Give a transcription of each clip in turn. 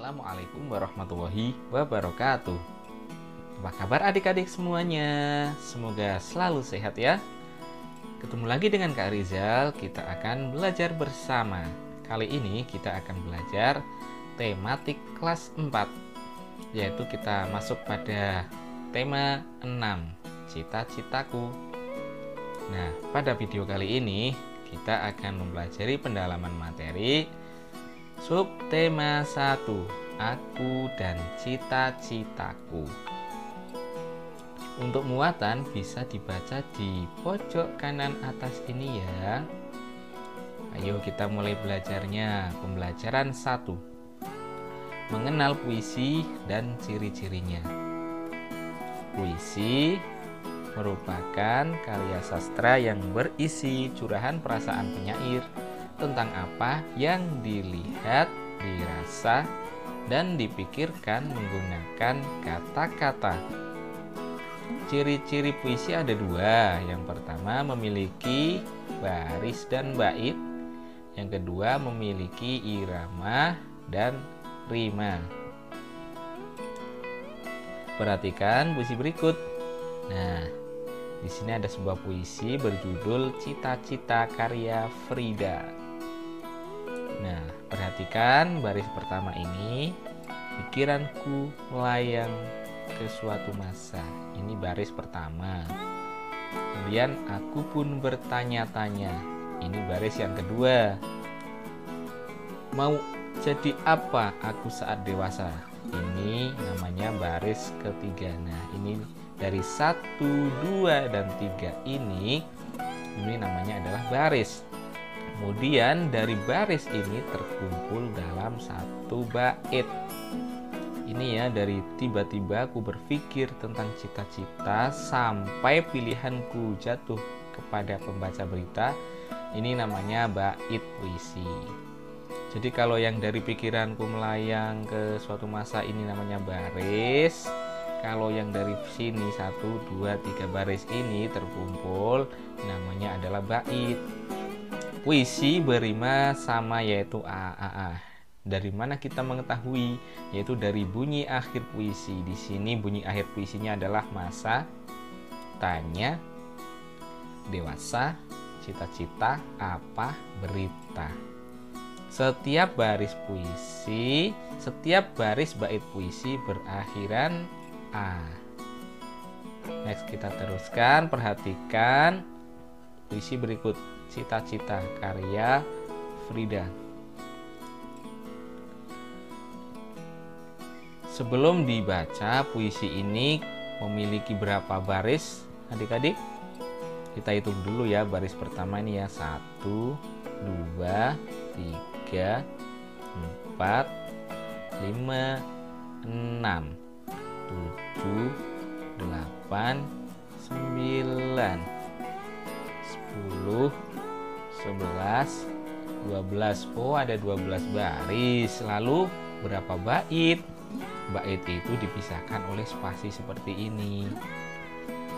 Assalamualaikum warahmatullahi wabarakatuh. Apa kabar adik-adik semuanya? Semoga selalu sehat ya. Ketemu lagi dengan Kak Rizal, kita akan belajar bersama. Kali ini kita akan belajar tematik kelas 4, yaitu kita masuk pada tema 6, cita-citaku. Nah, pada video kali ini kita akan mempelajari pendalaman materi subtema 1, aku dan cita-citaku. Untuk muatan bisa dibaca di pojok kanan atas ini ya. Ayo kita mulai belajarnya. Pembelajaran 1. Mengenal puisi dan ciri-cirinya. Puisi merupakan karya sastra yang berisi curahan perasaan penyair tentang apa yang dilihat, dirasa, dan dipikirkan menggunakan kata-kata. Ciri-ciri puisi ada 2. Yang pertama memiliki baris dan bait. Yang kedua memiliki irama dan rima. Perhatikan puisi berikut. Nah, di sini ada sebuah puisi berjudul Cita-cita karya Frida. Nah, perhatikan baris pertama ini. Pikiranku melayang ke suatu masa. Ini baris pertama. Kemudian aku pun bertanya-tanya. Ini baris yang kedua. Mau jadi apa aku saat dewasa? Ini namanya baris ketiga. Nah, ini dari 1, 2, dan 3 ini namanya adalah baris. Kemudian dari baris ini terkumpul dalam satu bait. Ini ya, dari tiba-tiba aku berpikir tentang cita-cita sampai pilihanku jatuh kepada pembaca berita. Ini namanya bait puisi. Jadi kalau yang dari pikiranku melayang ke suatu masa ini namanya baris. Kalau yang dari sini 1, 2, 3 baris ini terkumpul namanya adalah bait. Puisi berima sama, yaitu a. Dari mana kita mengetahui? Yaitu dari bunyi akhir puisi. Di sini bunyi akhir puisinya adalah masa, tanya, dewasa, cita-cita, apa, berita. Setiap baris puisi, setiap baris bait puisi berakhiran a. Next kita teruskan, perhatikan puisi berikut. Cita-cita karya Frida. Sebelum dibaca, puisi ini memiliki berapa baris adik-adik? Kita hitung dulu ya. Baris pertama ini ya, 1, 2, 3, 4, 5, 6, 7, 8, 9, 10, 11, 12. Oh, ada 12 baris. Lalu berapa bait? Bait itu dipisahkan oleh spasi seperti ini.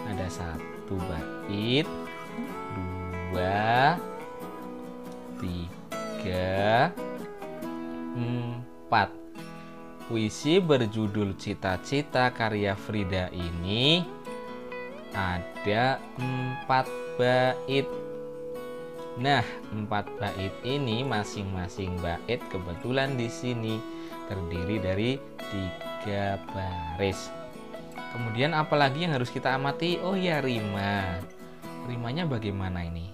Ada 1 bait, 2, 3, 4. Puisi berjudul Cita-cita karya Frida ini ada 4 bait. Nah, 4 bait ini masing-masing bait kebetulan di sini terdiri dari 3 baris. Kemudian apalagi yang harus kita amati? Oh ya, rima. Rimanya bagaimana ini?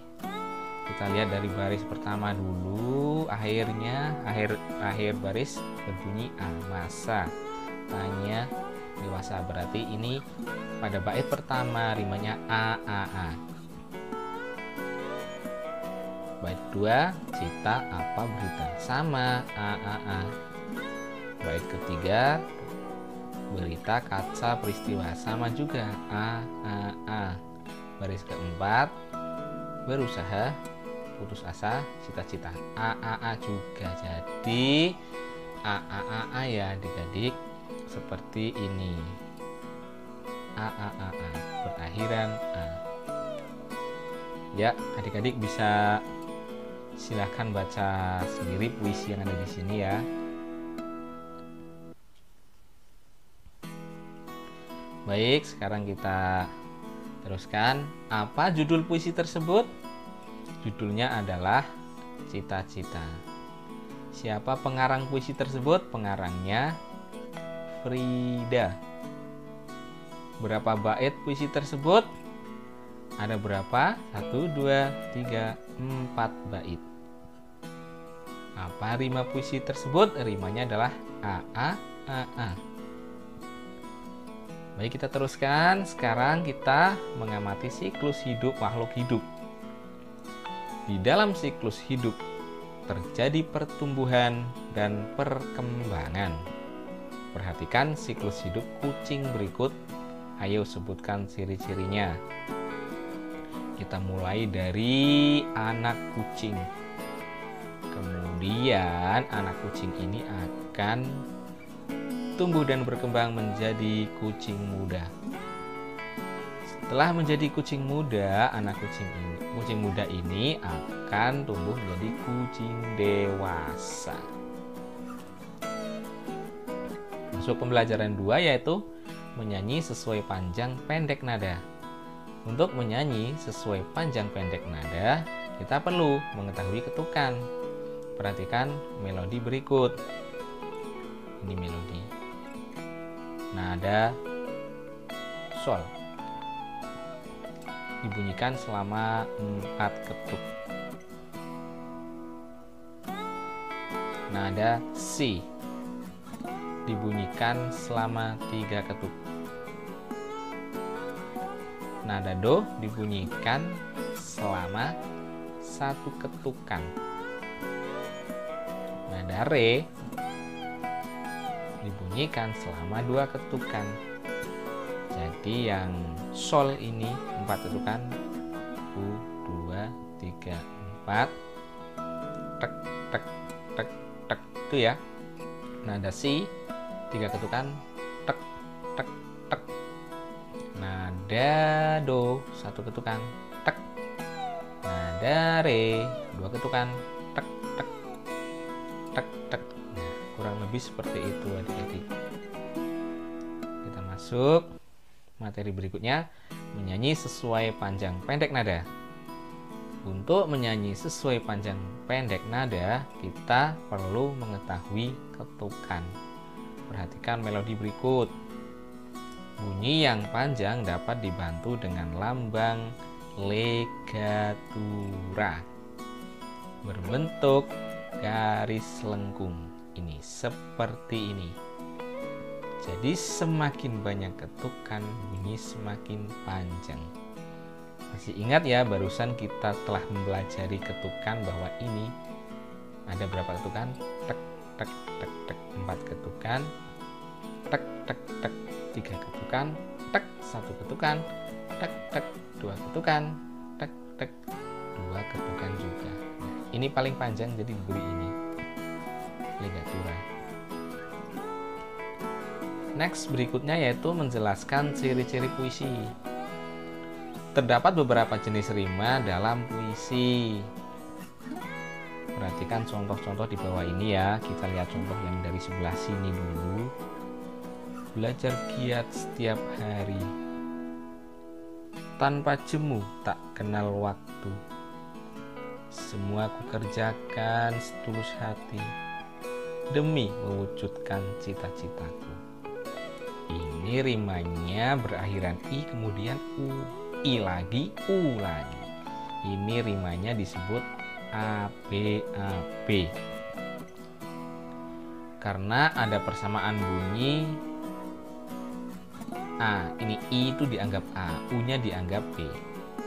Kita lihat dari baris pertama dulu. Akhir baris berbunyi a, masa, tanya, dewasa. Berarti ini pada bait pertama rimanya a. Bait 2, cita, apa, berita. Sama, a. Bait ketiga, berita, kaca, peristiwa. Sama juga, a. Baris keempat, berusaha, putus asa, cita-cita. A juga. Jadi a ya adik-adik, seperti ini. A. Berakhiran a. Ya, adik-adik bisa silahkan baca sendiri puisi yang ada di sini ya. Baik, sekarang kita teruskan. Apa judul puisi tersebut? Judulnya adalah Cita-Cita. Siapa pengarang puisi tersebut? Pengarangnya Frida. Berapa bait puisi tersebut? Ada berapa? 1, 2, 3, 4 bait. Apa rima puisi tersebut? Rimanya adalah A. Baik, kita teruskan. Sekarang kita mengamati siklus hidup makhluk hidup. Di dalam siklus hidup terjadi pertumbuhan dan perkembangan. Perhatikan siklus hidup kucing berikut. Ayo sebutkan ciri-cirinya. Kita mulai dari anak kucing. Kemudian anak kucing ini akan tumbuh dan berkembang menjadi kucing muda. Setelah menjadi kucing muda, anak kucing muda ini akan tumbuh menjadi kucing dewasa. Masuk pembelajaran 2, yaitu menyanyi sesuai panjang pendek nada. Untuk menyanyi sesuai panjang pendek nada, kita perlu mengetahui ketukan. Perhatikan melodi berikut. Ini melodi. Nada sol dibunyikan selama 4 ketuk. Nada si dibunyikan selama 3 ketuk. Nada do dibunyikan selama 1 ketukan. Nada re dibunyikan selama 2 ketukan. Jadi yang sol ini 4 ketukan. 1, 2, 3, 4. Tek tek tek tek itu ya. Nada si 3 ketukan. Tek tek tek. Nada do 1 ketukan. Tek. Nada re 2 ketukan. Tek tek tek tek. Nah, kurang lebih seperti itu adik-adik. Kita masuk materi berikutnya, menyanyi sesuai panjang pendek nada. Untuk menyanyi sesuai panjang pendek nada, kita perlu mengetahui ketukan. Perhatikan melodi berikut. Bunyi yang panjang dapat dibantu dengan lambang legatura berbentuk garis lengkung. Ini seperti ini. Jadi semakin banyak ketukan, bunyi semakin panjang. Masih ingat ya, barusan kita telah mempelajari ketukan bahwa ini ada berapa ketukan? Tek tek tek tek 4 ketukan. Tek tek tek 3 ketukan. Tek 1 ketukan. Tek tek 2 ketukan. Tek tek 2 ketukan juga. Nah, ini paling panjang jadi diberi ini legatura. Next berikutnya yaitu menjelaskan ciri-ciri puisi. Terdapat beberapa jenis rima dalam puisi. Perhatikan contoh-contoh di bawah ini ya. Kita lihat contoh yang dari sebelah sini dulu. Belajar giat setiap hari. Tanpa jemu tak kenal waktu. Semua kukerjakan setulus hati demi mewujudkan cita-citaku. Ini rimanya berakhiran i kemudian u, i lagi, u lagi. Ini rimanya disebut AB. Karena ada persamaan bunyi a, ini i itu dianggap a, u-nya dianggap b.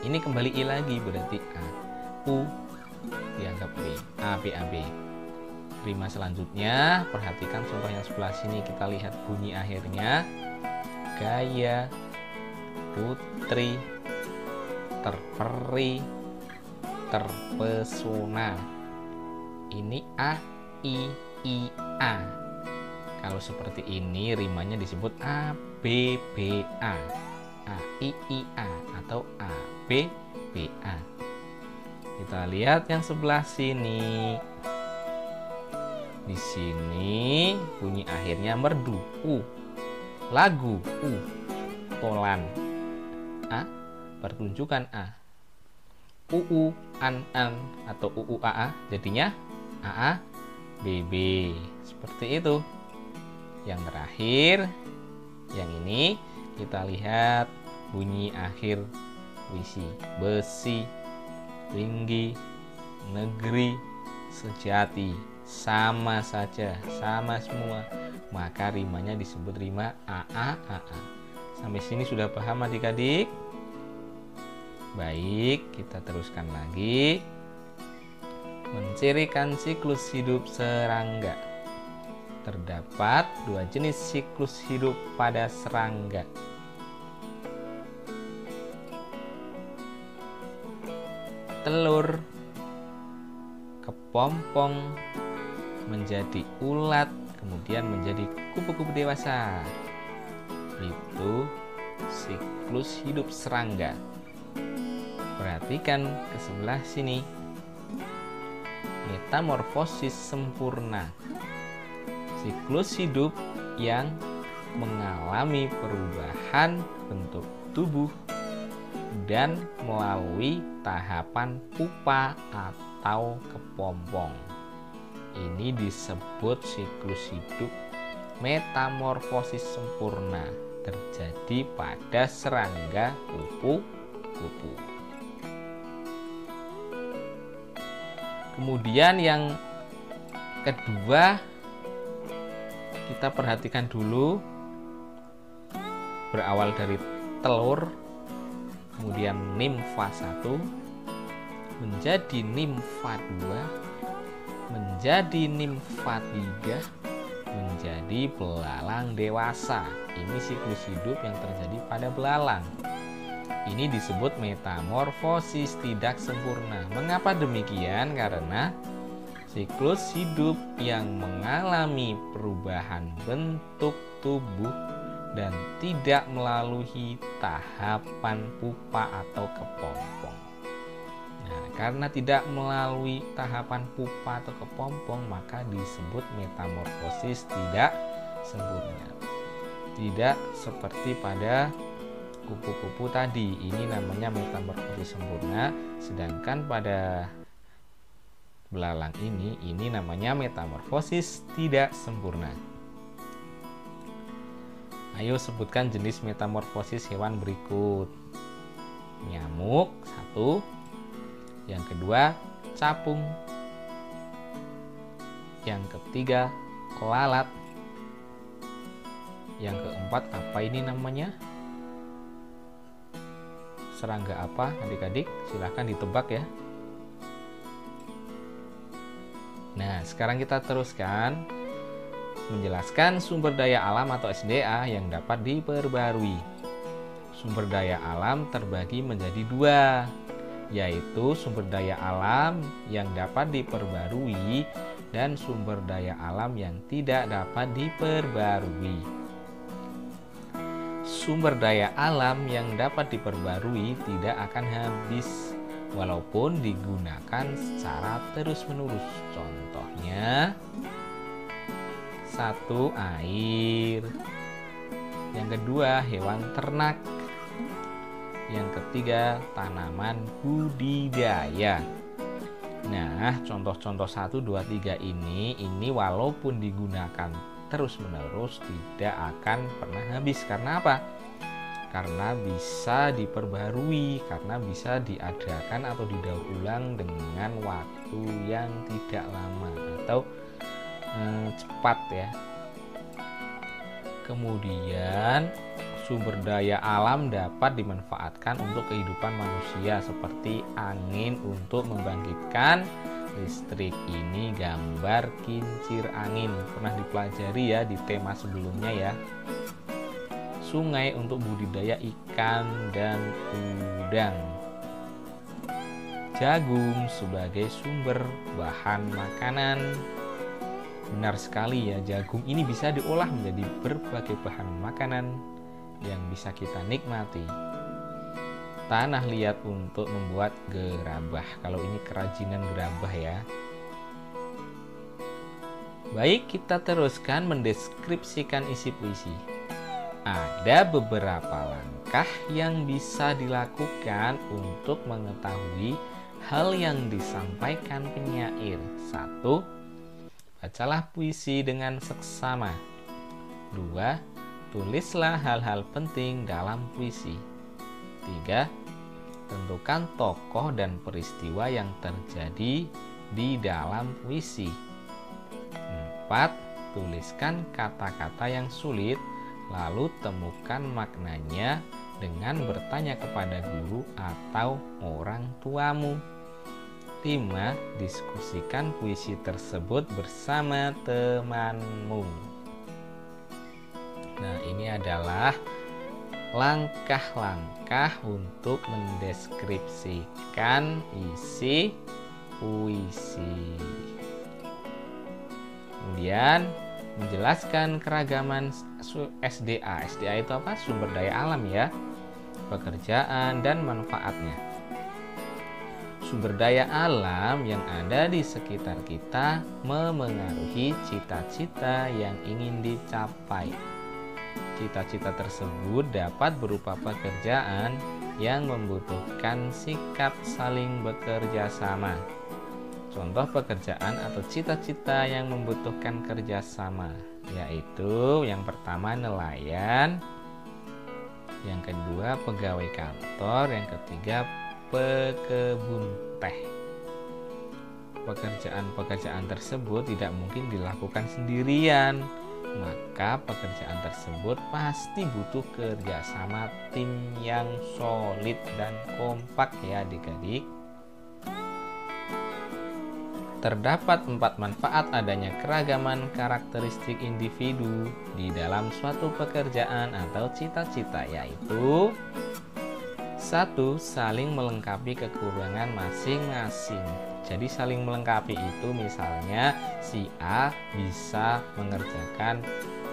Ini kembali i lagi berarti a, u dianggap b, AB. Rima selanjutnya, perhatikan contoh yang sebelah sini, kita lihat bunyi akhirnya. Gaya, putri, terperi, terpesona. Ini a, i, a. Kalau seperti ini rimanya disebut a, b, a. A, i, a atau a, b, a. Kita lihat yang sebelah sini. Di sini bunyi akhirnya merdu, u. Lagu, u. pentolan A, pertunjukan A. An atau aa, jadinya aa bb, seperti itu. Yang terakhir, yang ini kita lihat bunyi akhir puisi. Besi, tinggi, negeri, sejati, sama saja, sama semua, maka rimanya disebut rima aa. Sampai sini sudah paham adik-adik? Baik, kita teruskan lagi. Mencirikan siklus hidup serangga. Terdapat 2 jenis siklus hidup pada serangga. Telur, kepompong, menjadi ulat, kemudian menjadi kupu-kupu dewasa. Itu siklus hidup serangga. Perhatikan ke sebelah sini. Metamorfosis sempurna. Siklus hidup yang mengalami perubahan bentuk tubuh dan melalui tahapan pupa atau kepompong. Ini disebut siklus hidup metamorfosis sempurna, terjadi pada serangga kupu-kupu. Kemudian yang kedua, kita perhatikan dulu, berawal dari telur, kemudian nimfa 1, menjadi nimfa 2, menjadi nimfa 3, menjadi belalang dewasa. Ini siklus hidup yang terjadi pada belalang. Ini disebut metamorfosis tidak sempurna. Mengapa demikian? Karena siklus hidup yang mengalami perubahan bentuk tubuh dan tidak melalui tahapan pupa atau kepompong. Nah, karena tidak melalui tahapan pupa atau kepompong, maka disebut metamorfosis tidak sempurna. Tidak seperti pada kupu-kupu tadi, ini namanya metamorfosis sempurna, sedangkan pada belalang ini namanya metamorfosis tidak sempurna. Ayo sebutkan jenis metamorfosis hewan berikut. Nyamuk 1, yang kedua capung, yang ketiga lalat, yang keempat apa ini namanya? Serangga apa adik-adik? Silahkan ditebak ya. Nah, sekarang kita teruskan menjelaskan sumber daya alam atau SDA yang dapat diperbarui. Sumber daya alam terbagi menjadi 2, yaitu sumber daya alam yang dapat diperbarui dan sumber daya alam yang tidak dapat diperbarui. Sumber daya alam yang dapat diperbarui tidak akan habis walaupun digunakan secara terus-menerus. Contohnya 1, air, yang kedua hewan ternak, yang ketiga tanaman budidaya. Nah, contoh-contoh 1, 2, 3 ini walaupun digunakan terus-menerus tidak akan pernah habis. Karena apa? Karena bisa diperbarui, karena bisa diadakan atau didaur ulang dengan waktu yang tidak lama atau cepat ya. Kemudian sumber daya alam dapat dimanfaatkan untuk kehidupan manusia seperti angin untuk membangkitkan listrik. Ini gambar kincir angin, pernah dipelajari ya di tema sebelumnya ya. Sungai untuk budidaya ikan dan udang. Jagung sebagai sumber bahan makanan. Benar sekali ya, jagung ini bisa diolah menjadi berbagai bahan makanan yang bisa kita nikmati. Tanah liat untuk membuat gerabah. Kalau ini kerajinan gerabah ya. Baik, kita teruskan mendeskripsikan isi puisi. Ada beberapa langkah yang bisa dilakukan untuk mengetahui hal yang disampaikan penyair. 1. Bacalah puisi dengan seksama. 2. Tulislah hal-hal penting dalam puisi. 3. Tentukan tokoh dan peristiwa yang terjadi di dalam puisi. 4. Tuliskan kata-kata yang sulit, lalu temukan maknanya dengan bertanya kepada guru atau orang tuamu. 5. Diskusikan puisi tersebut bersama temanmu. Nah, ini adalah langkah-langkah untuk mendeskripsikan isi puisi. Kemudian menjelaskan keragaman SDA. SDA itu apa? Sumber daya alam ya. Pekerjaan dan manfaatnya. Sumber daya alam yang ada di sekitar kita memengaruhi cita-cita yang ingin dicapai. Cita-cita tersebut dapat berupa pekerjaan yang membutuhkan sikap saling bekerja sama. Contoh pekerjaan atau cita-cita yang membutuhkan kerjasama, yaitu yang pertama nelayan, yang kedua pegawai kantor, yang ketiga pekebun teh. Pekerjaan-pekerjaan tersebut tidak mungkin dilakukan sendirian, maka pekerjaan tersebut pasti butuh kerjasama tim yang solid dan kompak ya adik-adik. Terdapat 4 manfaat adanya keragaman karakteristik individu di dalam suatu pekerjaan atau cita-cita, yaitu 1. Saling melengkapi kekurangan masing-masing. Jadi saling melengkapi itu misalnya si A bisa mengerjakan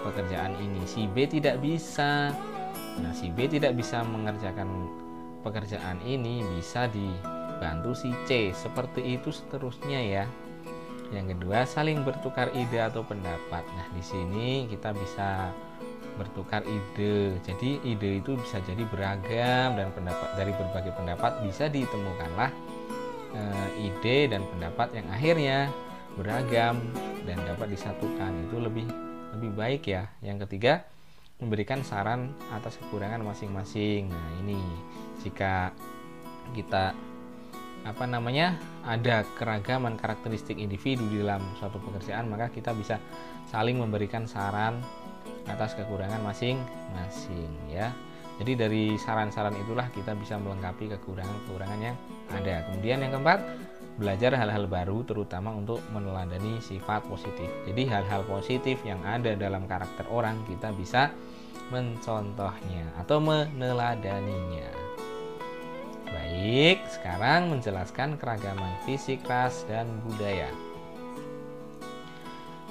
pekerjaan ini, si B tidak bisa. Nah, si B tidak bisa mengerjakan pekerjaan ini, bisa dibantu si C. Seperti itu seterusnya ya. Yang kedua, saling bertukar ide atau pendapat. Nah, di sini kita bisa bertukar ide. Jadi ide itu bisa jadi beragam dan dari berbagai pendapat bisa ditemukanlah ide dan pendapat yang akhirnya beragam dan dapat disatukan. Itu lebih baik ya. Yang ketiga, memberikan saran atas kekurangan masing-masing. Nah, ini jika kita ada keragaman karakteristik individu di dalam suatu pekerjaan, maka kita bisa saling memberikan saran atas kekurangan masing-masing ya. Jadi dari saran-saran itulah kita bisa melengkapi kekurangan-kekurangan yang ada. Kemudian yang keempat, belajar hal-hal baru terutama untuk meneladani sifat positif. Jadi hal-hal positif yang ada dalam karakter orang kita bisa mencontohnya atau meneladaninya. Baik, sekarang menjelaskan keragaman fisik, ras, dan budaya.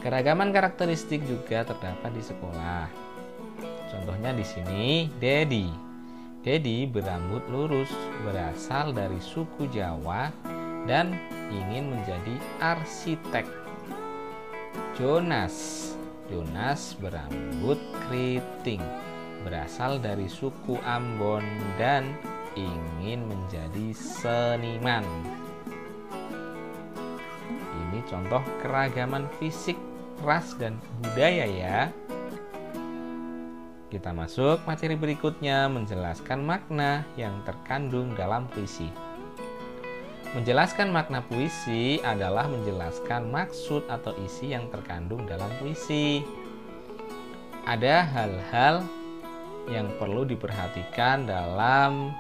Keragaman karakteristik juga terdapat di sekolah. Contohnya di sini, Dedi. Dedi berambut lurus, berasal dari suku Jawa dan ingin menjadi arsitek. Jonas berambut keriting, berasal dari suku Ambon dan ingin menjadi seniman. Ini contoh keragaman fisik, ras, dan budaya ya. Kita masuk materi berikutnya, menjelaskan makna yang terkandung dalam puisi. Menjelaskan makna puisi adalah menjelaskan maksud atau isi yang terkandung dalam puisi. Ada hal-hal yang perlu diperhatikan dalam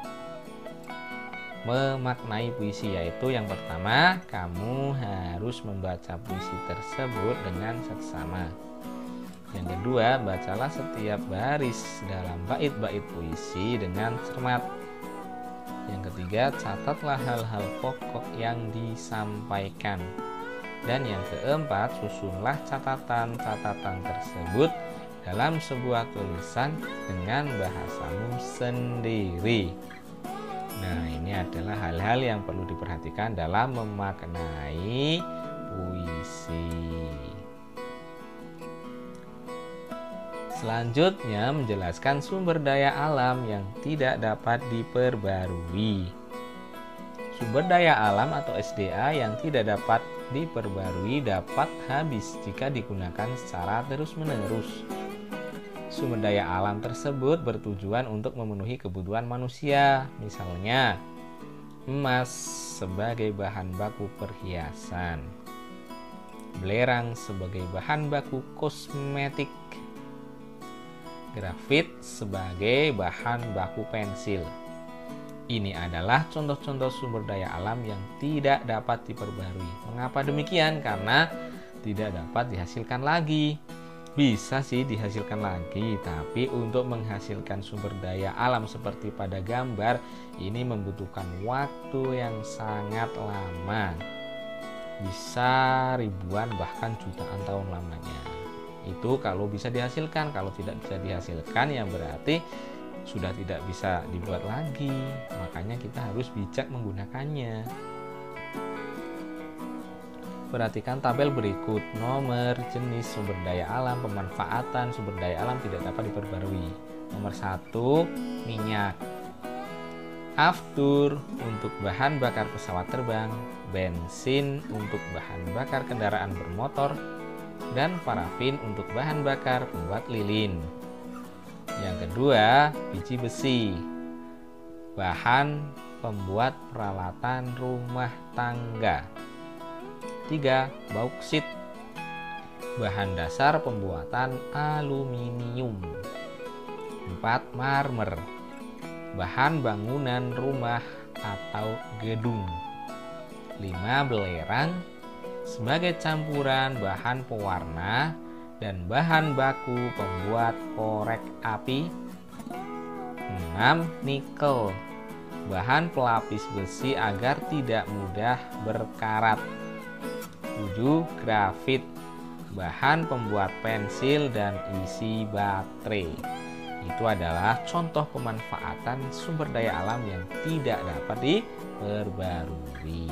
memaknai puisi, yaitu yang pertama, kamu harus membaca puisi tersebut dengan seksama. Yang kedua, bacalah setiap baris dalam bait-bait puisi dengan cermat. Yang ketiga, catatlah hal-hal pokok yang disampaikan. Dan yang keempat, susunlah catatan-catatan tersebut dalam sebuah tulisan dengan bahasamu sendiri. Nah, ini adalah hal-hal yang perlu diperhatikan dalam memaknai puisi. Selanjutnya menjelaskan sumber daya alam yang tidak dapat diperbarui. Sumber daya alam atau SDA yang tidak dapat diperbarui dapat habis jika digunakan secara terus-menerus. Sumber daya alam tersebut bertujuan untuk memenuhi kebutuhan manusia, misalnya emas sebagai bahan baku perhiasan, belerang sebagai bahan baku kosmetik, grafit sebagai bahan baku pensil. Ini adalah contoh-contoh sumber daya alam yang tidak dapat diperbarui. Mengapa demikian? Karena tidak dapat dihasilkan lagi. Bisa sih dihasilkan lagi, tapi untuk menghasilkan sumber daya alam seperti pada gambar ini membutuhkan waktu yang sangat lama. Bisa ribuan bahkan jutaan tahun lamanya. Itu kalau bisa dihasilkan. Kalau tidak bisa dihasilkan ya berarti sudah tidak bisa dibuat lagi. Makanya kita harus bijak menggunakannya. Perhatikan tabel berikut. Nomor, jenis sumber daya alam, pemanfaatan sumber daya alam tidak dapat diperbarui. Nomor 1, minyak. Aftur untuk bahan bakar pesawat terbang, bensin untuk bahan bakar kendaraan bermotor, dan parafin untuk bahan bakar pembuat lilin. Yang kedua, biji besi, bahan pembuat peralatan rumah tangga. 3, bauksit, bahan dasar pembuatan aluminium. 4, marmer, bahan bangunan rumah atau gedung. 5, belerang, sebagai campuran bahan pewarna dan bahan baku pembuat korek api. 6, nikel, bahan pelapis besi agar tidak mudah berkarat. 7, grafit, bahan pembuat pensil dan isi baterai. Itu adalah contoh pemanfaatan sumber daya alam yang tidak dapat diperbarui.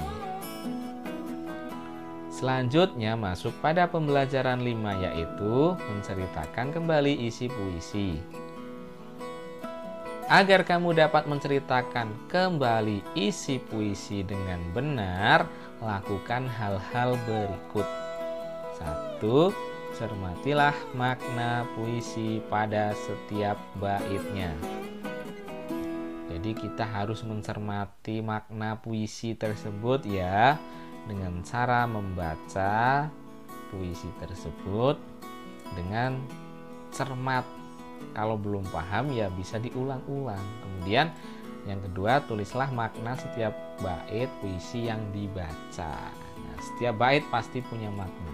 Selanjutnya masuk pada pembelajaran 5, yaitu menceritakan kembali isi puisi. Agar kamu dapat menceritakan kembali isi puisi dengan benar, lakukan hal-hal berikut. 1. Cermatilah makna puisi pada setiap baitnya. Jadi kita harus mencermati makna puisi tersebut ya, dengan cara membaca puisi tersebut dengan cermat. Kalau belum paham ya bisa diulang-ulang. Kemudian yang kedua, tulislah makna setiap bait puisi yang dibaca. Nah, setiap bait pasti punya makna.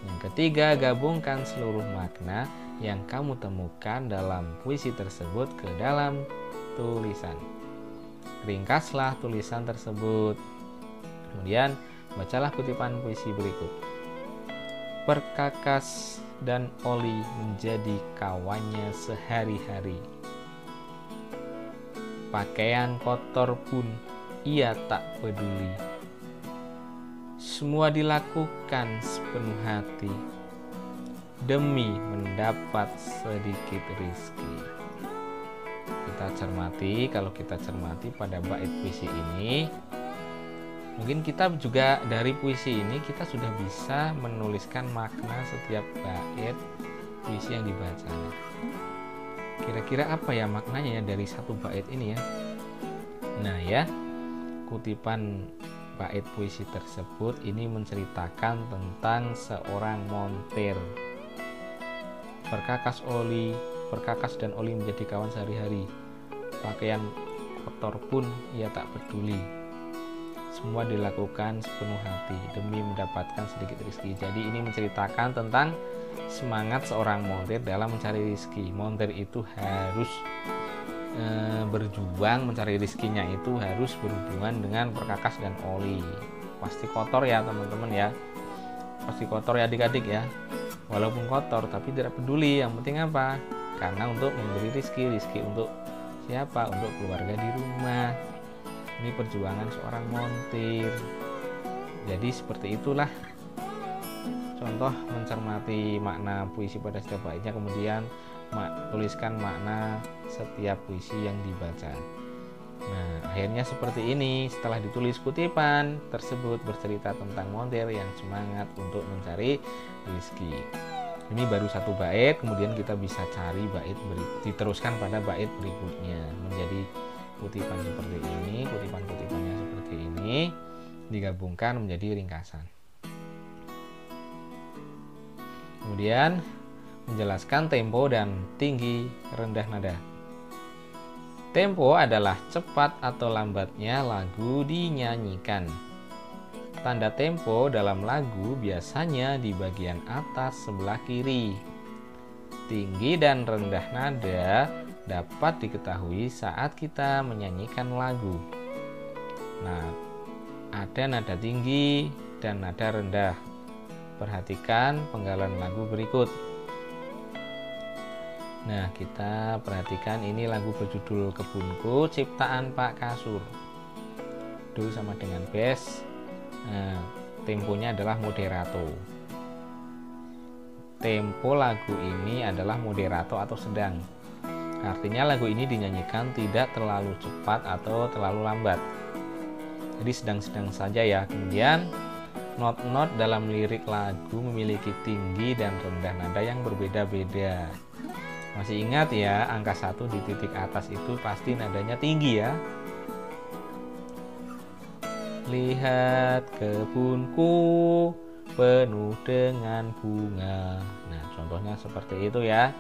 Yang ketiga, gabungkan seluruh makna yang kamu temukan dalam puisi tersebut ke dalam tulisan. Ringkaslah tulisan tersebut. Kemudian bacalah kutipan puisi berikut. Perkakas dan oli menjadi kawannya sehari-hari. Pakaian kotor pun ia tak peduli. Semua dilakukan sepenuh hati demi mendapat sedikit rezeki. Kita cermati, kalau kita cermati pada bait puisi ini, mungkin kita juga dari puisi ini kita sudah bisa menuliskan makna setiap bait puisi yang dibaca. Kira-kira apa ya maknanya ya dari satu bait ini ya? Nah ya, kutipan bait puisi tersebut ini menceritakan tentang seorang montir. Perkakas dan oli menjadi kawan sehari-hari. Pakaian kotor pun ia tak peduli. Semua dilakukan sepenuh hati demi mendapatkan sedikit rezeki. Jadi ini menceritakan tentang semangat seorang montir dalam mencari rezeki. Montir itu harus berjuang mencari rezekinya, itu harus berhubungan dengan perkakas dan oli. Pasti kotor ya teman-teman ya. Pasti kotor ya adik-adik ya. Walaupun kotor tapi tidak peduli. Yang penting apa? Karena untuk memberi rezeki untuk siapa? Untuk keluarga di rumah. Ini perjuangan seorang montir. Jadi seperti itulah contoh mencermati makna puisi pada setiap baitnya, kemudian tuliskan makna setiap puisi yang dibaca. Nah, akhirnya seperti ini. Setelah ditulis, kutipan tersebut bercerita tentang montir yang semangat untuk mencari rezeki. Ini baru satu bait, kemudian kita bisa cari bait diteruskan pada bait berikutnya menjadi kutipan seperti ini, kutipan-kutipannya seperti ini digabungkan menjadi ringkasan. Kemudian menjelaskan tempo dan tinggi rendah nada. Tempo adalah cepat atau lambatnya lagu dinyanyikan. Tanda tempo dalam lagu biasanya di bagian atas sebelah kiri. Tinggi dan rendah nada dapat diketahui saat kita menyanyikan lagu. Nah, ada nada tinggi dan nada rendah. Perhatikan penggalan lagu berikut. Nah, kita perhatikan ini lagu berjudul Kebunku ciptaan Pak Kasur. Do sama dengan bass. Nah, temponya adalah moderato. Tempo lagu ini adalah moderato atau sedang. Artinya lagu ini dinyanyikan tidak terlalu cepat atau terlalu lambat. Jadi sedang-sedang saja ya. Kemudian not-not dalam lirik lagu memiliki tinggi dan rendah nada yang berbeda-beda. Masih ingat ya, angka 1 di titik atas itu pasti nadanya tinggi ya. Lihat kebunku penuh dengan bunga. Nah, contohnya seperti itu ya.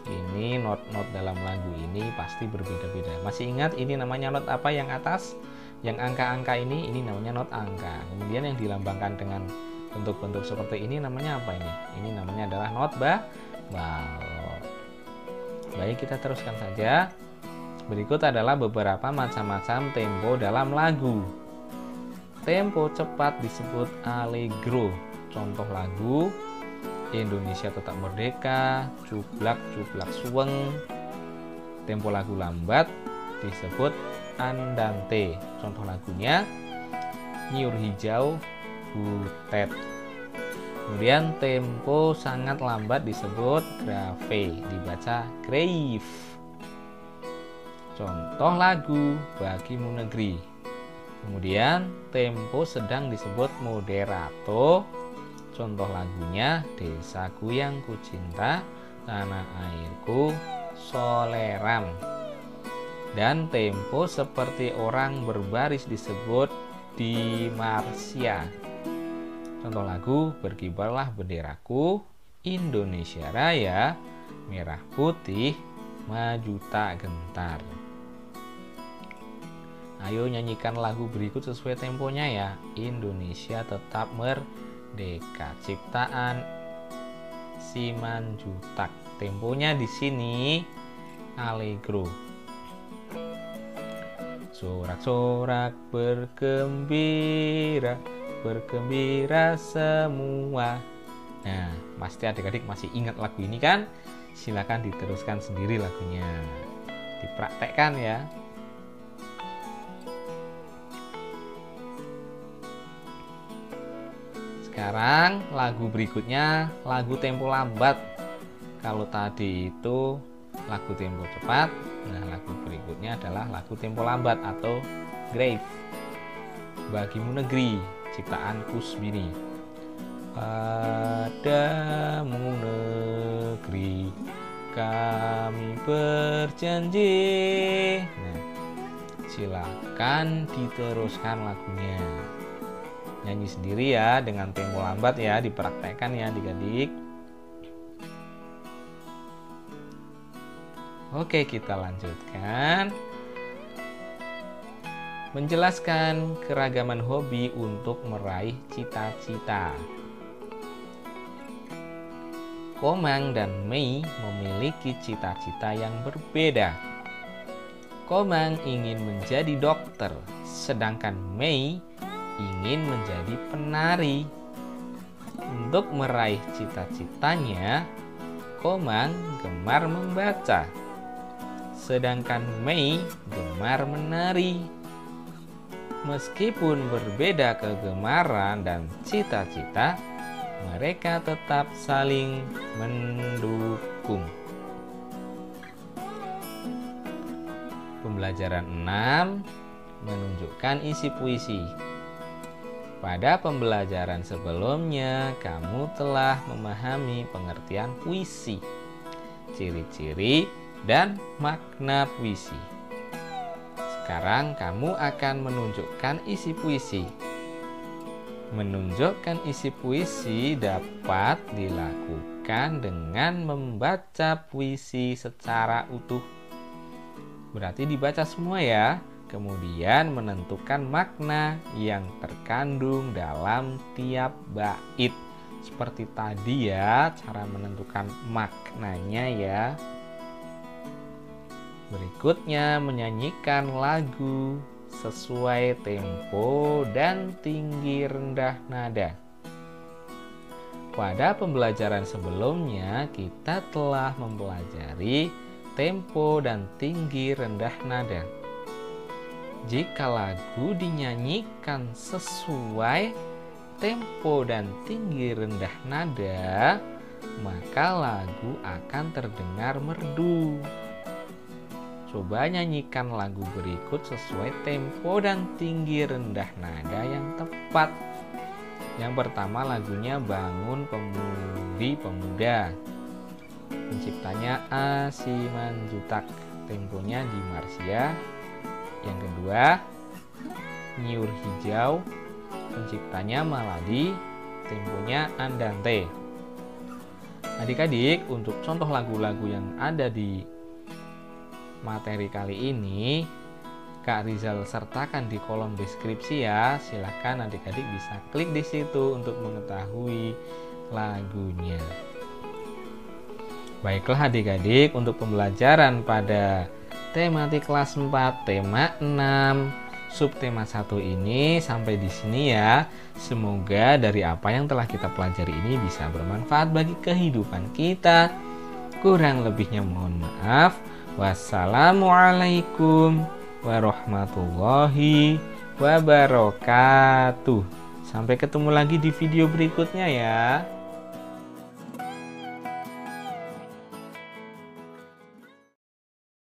Ini not-not dalam lagu ini pasti berbeda-beda. Masih ingat ini namanya not apa yang atas? Yang angka-angka ini namanya not angka. Kemudian yang dilambangkan dengan bentuk-bentuk seperti ini namanya apa ini? Ini namanya adalah not balok. Baik, kita teruskan saja. Berikut adalah beberapa macam-macam tempo dalam lagu. Tempo cepat disebut allegro. Contoh lagu Indonesia Tetap Merdeka, Cublak Cublak Suweng. Tempo lagu lambat disebut andante. Contoh lagunya Nyiur Hijau Butet. Kemudian tempo sangat lambat disebut grave, dibaca grave. Contoh lagu Bagimu Negeri. Kemudian tempo sedang disebut moderato. Contoh lagunya Desaku Yang Kucinta, Tanah Airku, Soleram. Dan tempo seperti orang berbaris disebut dimarsia. Contoh lagu Berkibarlah Benderaku, Indonesia Raya, Merah Putih, Maju Tak Gentar. Ayo nyanyikan lagu berikut sesuai temponya ya. Indonesia Tetap Merdeka, ciptaan Simanjuntak. Temponya di sini allegro. Sorak-sorak bergembira, bergembira semua. Nah, pasti adik-adik masih ingat lagu ini kan? Silakan diteruskan sendiri lagunya. Dipraktekkan ya. Sekarang lagu berikutnya lagu tempo lambat. Kalau tadi itu lagu tempo cepat, nah lagu berikutnya adalah lagu tempo lambat atau grave. Bagimu Negeri, ciptaan Kusbini. Padamu negeri kami berjanji. Nah, silakan diteruskan lagunya. Nyanyi sendiri ya dengan tempo lambat ya, dipraktekkan ya adik-adik. Oke, kita lanjutkan. Menjelaskan keragaman hobi untuk meraih cita-cita. Komang dan Mei memiliki cita-cita yang berbeda. Komang ingin menjadi dokter, sedangkan Mei ingin menjadi penari. Untuk meraih cita-citanya, Komang gemar membaca, sedangkan Mei gemar menari. Meskipun berbeda kegemaran dan cita-cita, mereka tetap saling mendukung. Pembelajaran 6 menunjukkan isi puisi. Pada pembelajaran sebelumnya, kamu telah memahami pengertian puisi, ciri-ciri, dan makna puisi. Sekarang kamu akan menunjukkan isi puisi. Menunjukkan isi puisi dapat dilakukan dengan membaca puisi secara utuh. Berarti dibaca semua ya. Kemudian menentukan makna yang terkandung dalam tiap bait. Seperti tadi ya, cara menentukan maknanya ya. Berikutnya menyanyikan lagu sesuai tempo dan tinggi rendah nada. Pada pembelajaran sebelumnya kita telah mempelajari tempo dan tinggi rendah nada. Jika lagu dinyanyikan sesuai tempo dan tinggi rendah nada, maka lagu akan terdengar merdu. Coba nyanyikan lagu berikut sesuai tempo dan tinggi rendah nada yang tepat. Yang pertama lagunya Bangun Pemudi Pemuda. Penciptanya A. Simanjuntak, temponya di Marsia. Yang kedua Nyiur Hijau, penciptanya Maladi, temponya Andante. Adik-adik, untuk contoh lagu-lagu yang ada di materi kali ini Kak Rizal sertakan di kolom deskripsi ya. Silahkan adik-adik bisa klik di situ untuk mengetahui lagunya. Baiklah adik-adik, untuk pembelajaran pada tematik kelas 4, tema 6, subtema 1 ini sampai di sini ya. Semoga dari apa yang telah kita pelajari ini bisa bermanfaat bagi kehidupan kita. Kurang lebihnya mohon maaf. Wassalamualaikum warahmatullahi wabarakatuh. Sampai ketemu lagi di video berikutnya ya.